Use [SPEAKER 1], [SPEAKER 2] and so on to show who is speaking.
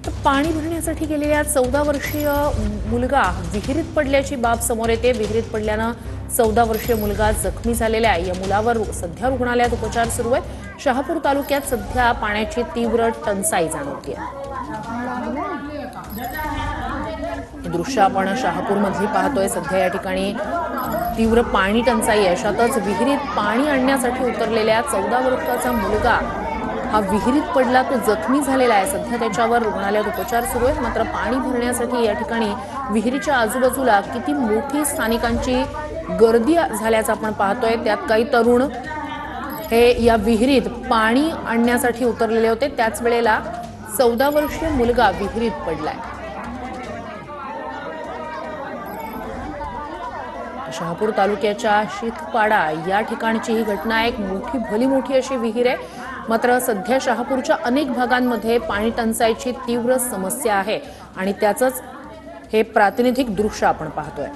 [SPEAKER 1] तर पाणी भरण्यासाठी गेलेल्या 14 वर्षीय मुलगा विहिरीत पडल्याची बाब समोर येते। विहिरीत पडल्यानं 14 वर्षीय मुलगा जखमी झालेला आहे। या मुलावर सध्या रुग्णालयात उपचार सुरू आहेत। शहापूर तालुक्यात सध्या पाण्याची तीव्र टंचाई जाणवते। दृश्य आपण शहापूरमधली पाहतोय। सध्या या ठिकाणी तीव्र पाणी टंचाई आहे। अशातच विहिरीत पाणी आणण्यासाठी उतरलेल्या 14 वर्षाचा मुलगा हा विहिरीत पडला, तो जखमी झालेला आहे। सध्या त्याच्यावर रुग्णालयात उपचार सुरू आहेत। मात्र पाणी भरण्यासाठी या ठिकाणी विहिरीच्या आजूबाजूला किती मोठी स्थानिकांची गर्दी झाल्याचं आपण पाहतोय। त्यात काही तरुण हे या विहिरीत पाणी आणण्यासाठी उतरलेले होते। त्याच वेळेला 14 वर्षीय मुलगा विहिरीत पडलाय। शहापूर तालुक्याच्या शीतपाडा या ठिकाणची ही घटना आहे। एक भली मोठी अशी विहीर आहे। मात्र सध्या शहापूरच्या अनेक भागांमध्ये पाणी टंचाईची तीव्र समस्या आहे आणि त्याचंच हे प्रातिनिधिक दृश्य आपण पाहतोय।